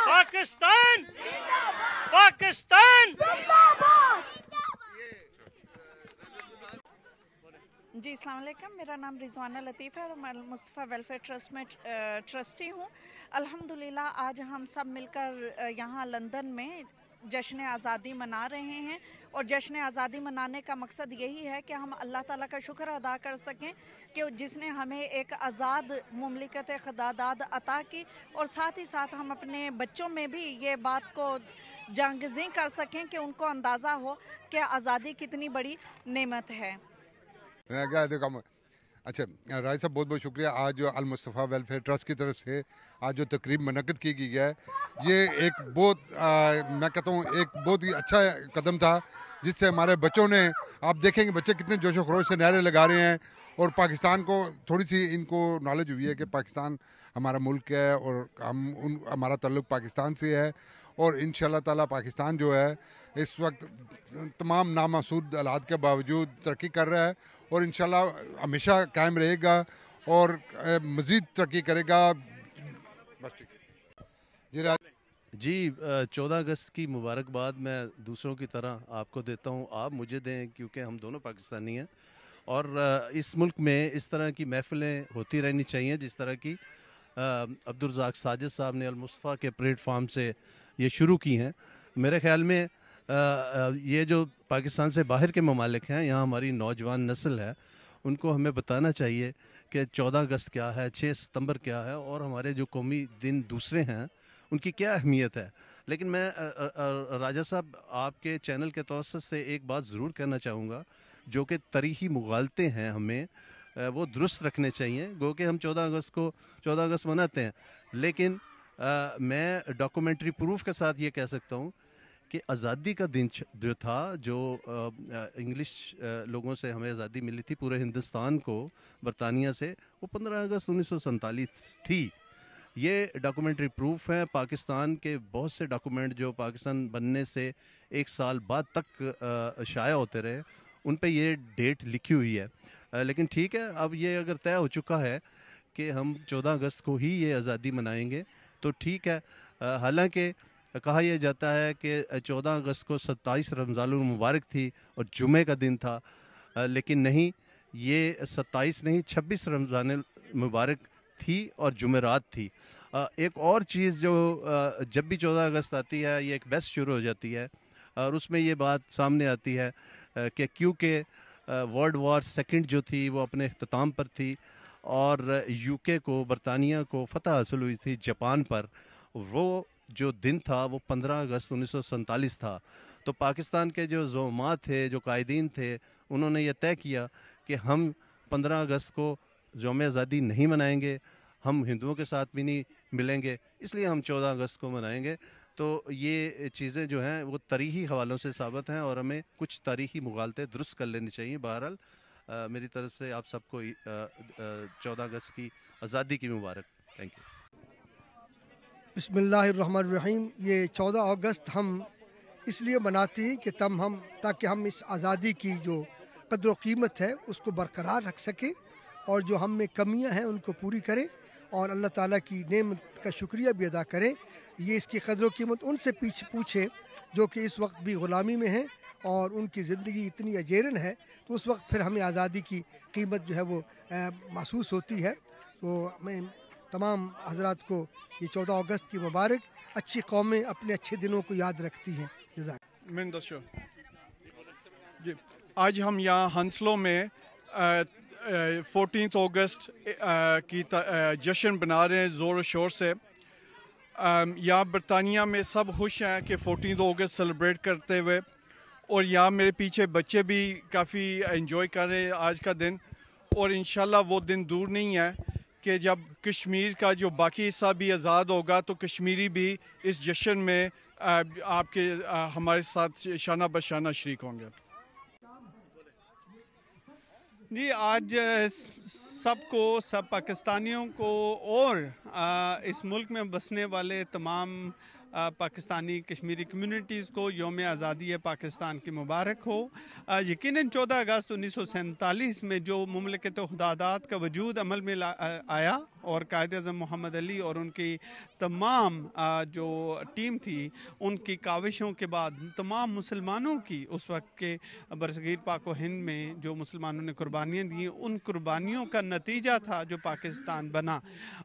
पाकिस्तान पाकिस्तान। जी अस्सलाम वालेकुम, मेरा नाम रिजवाना लतीफ़ है और मैं मुस्तफ़ा वेलफेयर ट्रस्ट में ट्रस्टी हूँ। अल्हम्दुलिल्लाह आज हम सब मिलकर यहाँ लंदन में जश्न आज़ादी मना रहे हैं और जश्न आज़ादी मनाने का मकसद यही है कि हम अल्लाह ताला का शुक्र अदा कर सकें कि जिसने हमें एक आज़ाद मुमलिकत ख़ुदादाद अता की और साथ ही साथ हम अपने बच्चों में भी ये बात को जांगज़ी कर सकें कि उनको अंदाज़ा हो कि आज़ादी कितनी बड़ी नेमत है। अच्छा राय साहब, बहुत बहुत शुक्रिया। आज जो अल मुस्तफ़ा वेलफेयर ट्रस्ट की तरफ से आज जो तकरीब मुनक़्क़िद की गई है, ये एक बहुत मैं कहता हूँ एक बहुत ही अच्छा कदम था, जिससे हमारे बच्चों ने, आप देखेंगे बच्चे कितने जोशो खरोश से नारे लगा रहे हैं और पाकिस्तान को थोड़ी सी इनको नॉलेज हुई है कि पाकिस्तान हमारा मुल्क है और हमारा ताल्लुक़ पाकिस्तान से है और इंशाअल्लाह ताला पाकिस्तान जो है इस वक्त तमाम नामासूद हालात के बावजूद तरक्की कर रहा है और इंशाल्लाह हमेशा कायम रहेगा और मज़ीद तरक्की करेगा। बस ठीक है जी। 14 अगस्त की मुबारकबाद मैं दूसरों की तरह आपको देता हूँ, आप मुझे दें, क्योंकि हम दोनों पाकिस्तानी हैं और इस मुल्क में इस तरह की महफ़िलें होती रहनी चाहिए जिस तरह की अब्दुल रज़ाक साजिद साहब ने अल मुस्तफ़ा के प्लेटफार्म से ये शुरू की हैं। मेरे ख़्याल में ये जो पाकिस्तान से बाहर के ममालिक हैं, यहाँ हमारी नौजवान नस्ल है, उनको हमें बताना चाहिए कि 14 अगस्त क्या है, 6 सितंबर क्या है और हमारे जो कौमी दिन दूसरे हैं उनकी क्या अहमियत है। लेकिन मैं राजा साहब आपके चैनल के तवस्सुत से एक बात ज़रूर कहना चाहूँगा, जो कि तारीख़ी मुगालते हैं हमें वो दुरुस्त रखने चाहिए। गो कि हम 14 अगस्त मनाते हैं, लेकिन मैं डॉक्यूमेंट्री प्रूफ के साथ ये कह सकता हूँ कि आज़ादी का दिन जो था, जो इंग्लिश लोगों से हमें आज़ादी मिली थी पूरे हिंदुस्तान को बरतानिया से, वो 15 अगस्त 1947 थी। ये डॉक्यूमेंट्री प्रूफ है। पाकिस्तान के बहुत से डॉक्यूमेंट जो पाकिस्तान बनने से एक साल बाद तक शाया होते रहे, उन पे ये डेट लिखी हुई है। लेकिन ठीक है, अब ये अगर तय हो चुका है कि हम 14 अगस्त को ही ये आज़ादी मनाएंगे तो ठीक है। हालांकि कहा यह जाता है कि 14 अगस्त को 27 रमज़ानुल मुबारक थी और जुमे का दिन था, लेकिन नहीं, ये 27 नहीं 26 रमज़ानुल मुबारक थी और जुमेरात थी। एक और चीज़ जो जब भी 14 अगस्त आती है ये एक बहस शुरू हो जाती है और उसमें ये बात सामने आती है कि क्योंकि वर्ल्ड वॉर सेकंड जो थी वो अपने अख्ताम पर थी और यूके को, बरतानिया को फ़तह हासिल हुई थी जापान पर, वो जो दिन था वो 15 अगस्त 1947 था। तो पाकिस्तान के जो ज़ोमा थे, जो कायदीन थे, उन्होंने ये तय किया कि हम 15 अगस्त को यौम आज़ादी नहीं मनाएंगे, हम हिंदुओं के साथ भी नहीं मिलेंगे, इसलिए हम 14 अगस्त को मनाएंगे। तो ये चीज़ें जो हैं वो तारीख़ी हवालों से साबित हैं और हमें कुछ तारीख़ी मुगालते दुरुस्त कर लेनी चाहिए। बहरहाल मेरी तरफ से आप सबको 14 अगस्त की आज़ादी की मुबारक। Thank you. बिस्मिल्लाहिर्रहमानिर्रहीम। ये 14 अगस्त हम इसलिए मनाते हैं कि ताकि हम इस आज़ादी की जो कद्र कीमत है उसको बरकरार रख सकें और जो हम में कमियां हैं उनको पूरी करें और अल्लाह ताला की नेमत का शुक्रिया भी अदा करें। ये इसकी कद्र कीमत उनसे पूछे जो कि इस वक्त भी ग़ुलामी में हैं और उनकी ज़िंदगी इतनी अजेरन है, तो उस वक्त फिर हमें आज़ादी की कीमत जो है वो महसूस होती है। तो मैं तमाम हजरात को ये 14 अगस्त की मुबारक। अच्छी कौमें अपने अच्छे दिनों को याद रखती हैं। जी, आज हम यहाँ हंसलो में 14 अगस्त की जश्न बना रहे हैं ज़ोर शोर से। यहाँ बरतानिया में सब खुश हैं कि 14 अगस्त सेलिब्रेट करते हुए, और यहाँ मेरे पीछे बच्चे भी काफ़ी एंजॉय कर रहे हैं आज का दिन। और इंशाल्लाह वो दिन दूर नहीं है कि जब कश्मीर का जो बाकी हिस्सा भी आज़ाद होगा तो कश्मीरी भी इस जश्न में हमारे साथ शाना बशाना शरीक होंगे। जी, आज सब पाकिस्तानियों को और इस मुल्क में बसने वाले तमाम پاکستانی کشمیری کمیونٹیز کو یوم آزادی پاکستان کی مبارک ہو۔ یقیناً 14 اگست 1947 میں جو مملکت حدادات کا وجود عمل میں آیا اور قائد اعظم محمد علی اور ان کی تمام جو ٹیم تھی ان کی کاوشوں کے بعد تمام مسلمانوں کی اس وقت کے برصغیر پاک و ہند میں جو مسلمانوں نے قربانیاں دیں ان قربانیوں کا نتیجہ تھا جو پاکستان بنا۔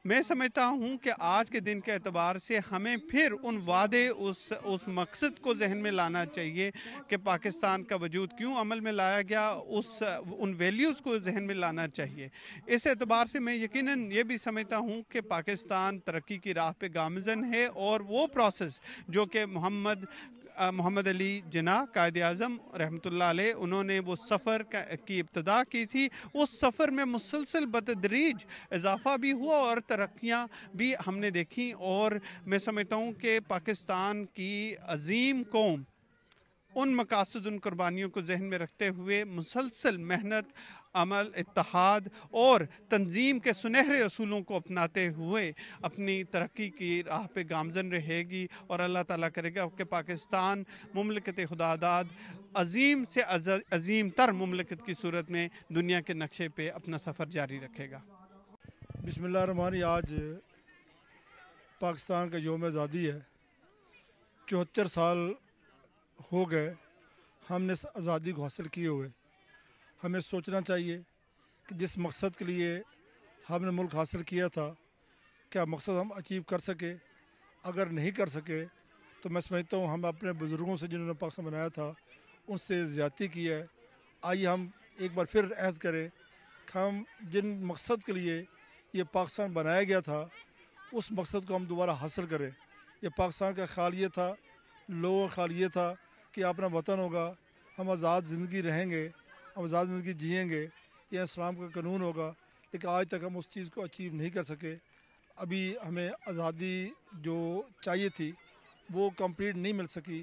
میں سمجھتا ہوں کہ آج کے دن کے اعتبار سے ہمیں پھر ان وعدے اس مقصد کو ذہن میں لانا چاہیے کہ پاکستان کا وجود کیوں عمل میں لایا گیا، ان ویلیوز کو ذہن میں لانا چاہیے۔ اس اعتبار سے میں یقیناً یہ بھی سمجھتا ہوں کہ پاکستان ترقی کی راہ پہ گامزن ہے، اور وہ پروسیس جو کہ محمد علی جناح قائد اعظم رحمۃ اللہ علیہ انہوں نے وہ سفر کی ابتدا کی تھی، اس سفر میں مسلسل بتدریج اضافہ بھی ہوا اور ترقیاں بھی ہم نے دیکھی، اور میں سمجھتا ہوں کہ پاکستان کی عظیم قوم ان مقاصد ان قربانیوں کو ذہن میں رکھتے ہوئے مسلسل محنت، عمل، اتحاد اور تنظیم کے سنہرے اصولوں کو اپناتے ہوئے اپنی ترقی کی راہ پہ گامزن رہے گی، اور اللہ تعالیٰ کرے گا کہ پاکستان مملکت خداداد عظیم سے عظیم تر مملکت کی صورت میں دنیا کے نقشے پہ اپنا سفر جاری رکھے گا۔ بسم اللہ الرحمن الرحیم۔ آج پاکستان کا یوم آزادی ہے۔ 74 سال ہو گئے ہم نے اس آزادی کو حاصل کیے ہوئے۔ ہمیں سوچنا چاہیے کہ جس مقصد کے لیے ہم نے ملک حاصل کیا تھا کیا مقصد ہم اچیو کر سکے۔ اگر نہیں کر سکے تو میں سمجھتا ہوں ہم اپنے بزرگوں سے جنہوں نے پاکستان بنایا تھا ان سے زیادتی کی ہے۔ آئیے ہم ایک بار پھر عہد کریں کہ ہم جن مقصد کے لیے یہ پاکستان بنایا گیا تھا اس مقصد کو ہم دوبارہ حاصل کریں۔ یہ پاکستان کا خیال یہ تھا، لوگوں کا خیال یہ تھا کہ اپنا وطن ہوگا، ہم آزاد زندگی رہیں گے، ہم آزاد زندگی جئیں گے، یہ اسلام کا قانون ہوگا، لیکن آج تک ہم اس چیز کو اچیو نہیں کر سکے۔ ابھی ہمیں آزادی جو چاہیے تھی وہ کمپلیٹ نہیں مل سکی،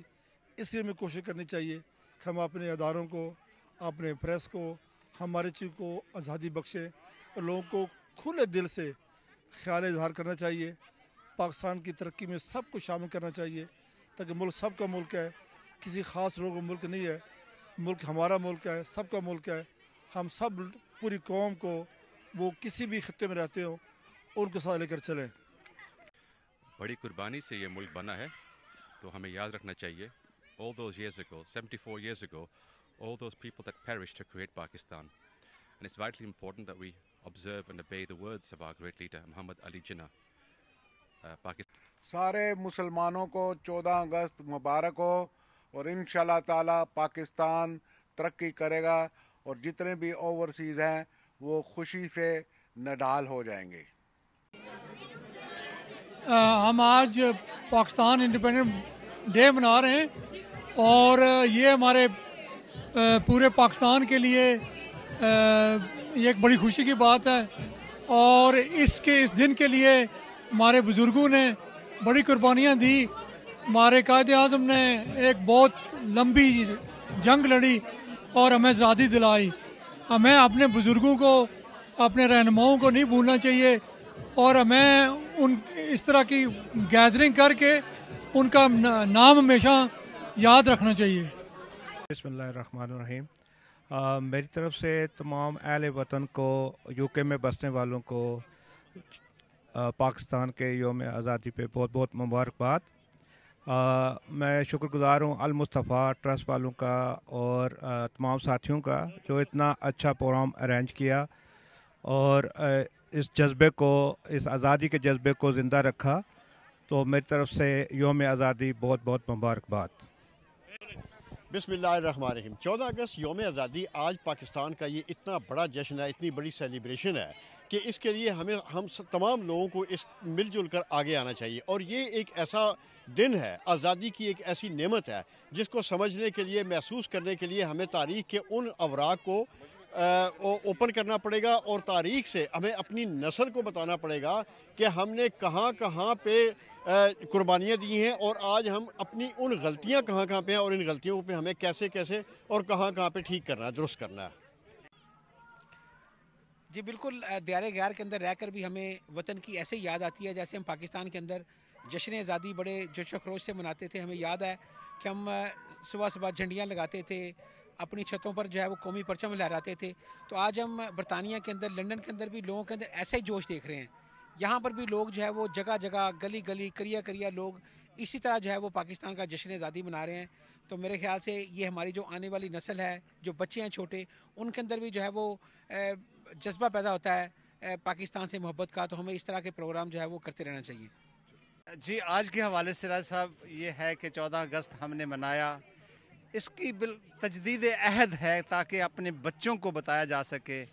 اس لیے ہمیں کوشش کرنی چاہیے کہ ہم اپنے اداروں کو، اپنے پریس کو، ہمارے چیز کو آزادی بخشیں اور لوگوں کو کھلے دل سے خیال اظہار کرنا چاہیے۔ پاکستان کی ترقی میں سب کو شامل کرنا چاہیے تاکہ ملک سب کا ملک ہے، کسی خاص لوگوں کا ملک نہیں ہے، ملک ہمارا ملک ہے، سب کا ملک ہے۔ ہم سب پوری قوم کو وہ کسی بھی خطے میں رہتے ہوں ان کو ساتھ لے کر چلیں۔ بڑی قربانی سے یہ ملک بنا ہے تو ہمیں یاد رکھنا چاہیے all those years ago, 74 years ago, all those people that perished to create Pakistan. And it's vitally important that we observe and obey the words of our great leader, Muhammad Ali Jinnah. سارے مسلمانوں کو 14 اگست مبارک ہو، اور انشاءاللہ تعالی پاکستان ترقی کرے گا اور جتنے بھی اوورسیز ہیں وہ خوشی سے نڈال ہو جائیں گے۔ ہم آج پاکستان انڈیپینڈنٹ ڈے منا رہے ہیں اور یہ ہمارے پورے پاکستان کے لیے یہ ایک بڑی خوشی کی بات ہے، اور اس دن کے لیے ہمارے بزرگوں نے بڑی قربانیاں دی۔ ہمارے قائد اعظم نے ایک بہت لمبی جنگ لڑی اور ہمیں آزادی دلائی۔ ہمیں اپنے بزرگوں کو، اپنے رہنماؤں کو نہیں بھولنا چاہیے، اور ہمیں اس طرح کی گیدرنگ کر کے ان کا نام ہمیشہ یاد رکھنا چاہیے۔ بسم اللہ الرحمن الرحیم۔ میری طرف سے تمام اہل وطن کو، یو کے میں بسنے والوں کو پاکستان کے یوم آزادی پہ بہت بہت مبارکباد۔ میں شکر گزار ہوں المصطفیٰ ٹرسٹ والوں کا اور تمام ساتھیوں کا جو اتنا اچھا پروگرام ارینج کیا اور اس جذبے کو، اس آزادی کے جذبے کو زندہ رکھا۔ تو میری طرف سے یوم آزادی بہت بہت مبارکباد۔ بسم اللہ الرحمن الرحیم۔ 14 اگست یوم آزادی آج پاکستان کا یہ اتنا بڑا جشن ہے، اتنی بڑی سیلیبریشن ہے کہ اس کے لیے ہم تمام لوگوں کو اس مل جل کر آگے آنا چاہیے، اور یہ ایک ایسا دن ہے، آزادی کی ایک ایسی نعمت ہے جس کو سمجھنے کے لیے، محسوس کرنے کے لیے ہمیں تاریخ کے ان اوراق کو اوپن کرنا پڑے گا، اور تاریخ سے ہمیں اپنی نسل کو بتانا پڑے گا کہ ہم نے کہاں کہاں پہ قربانیاں دی ہیں، اور آج ہم اپنی ان غلطیاں کہاں کہاں پہ ہیں، اور ان غلطیوں پہ ہمیں کیسے کیسے اور کہاں کہاں پہ ٹھیک کرنا ہے، درست کرنا ہے۔ جی بالکل، دیار غار کے اندر رہ کر بھی ہمیں وطن کی ایسے یاد آتی ہے جیسے ہم پاکستان کے اندر जश्न आज़ादी बड़े जोश व खरोश से मनाते थे। हमें याद है कि हम सुबह सुबह झंडियाँ लगाते थे, अपनी छतों पर जो है वो कौमी परचम लहराते थे। तो आज हम बरतानिया के अंदर, लंदन के अंदर भी लोगों के अंदर ऐसा ही जोश देख रहे हैं। यहाँ पर भी लोग जो है वो जगह जगह, गली गली, करिया करिया लोग इसी तरह जो है वो पाकिस्तान का जश्न आज़ादी मना रहे हैं। तो मेरे ख्याल से ये हमारी जो आने वाली नस्ल है, जो बच्चे हैं छोटे, उनके अंदर भी जो है वो जज्बा पैदा होता है पाकिस्तान से मोहब्बत का। तो हमें इस तरह के प्रोग्राम जो है वो करते रहना चाहिए। जी, आज के हवाले से राज साहब ये है कि 14 अगस्त हमने मनाया, इसकी तजदीद अहद है ताकि अपने बच्चों को बताया जा सके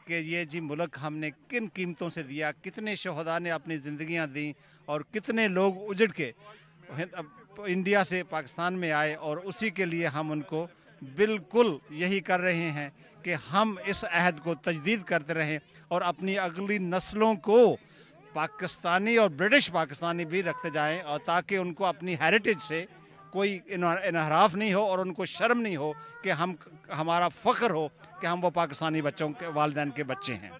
कि ये जी मुल्क हमने किन कीमतों से दिया, कितने शहदा ने अपनी ज़िंदगियां दी और कितने लोग उजड़ के इंडिया से पाकिस्तान में आए, और उसी के लिए हम उनको बिल्कुल यही कर रहे हैं कि हम इस अहद को तजदीद करते रहें और अपनी अगली नस्लों को पाकिस्तानी और ब्रिटिश पाकिस्तानी भी रखते जाएं, और ताकि उनको अपनी हेरिटेज से कोई इनहराफ नहीं हो और उनको शर्म नहीं हो कि हमारा फ़ख्र हो कि हम वो पाकिस्तानी बच्चों के वालिदैन के बच्चे हैं।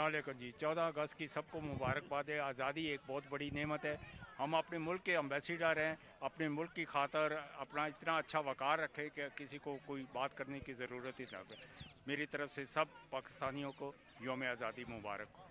जी, 14 अगस्त की सबको मुबारकबाद है। आज़ादी एक बहुत बड़ी नेमत है। हम अपने मुल्क के एम्बेसडर हैं, अपने मुल्क की खातर अपना इतना अच्छा वक़ार रखें कि किसी को कोई बात करने की ज़रूरत ही ना पड़े। मेरी तरफ से सब पाकिस्तानियों को यौम आज़ादी मुबारक हो।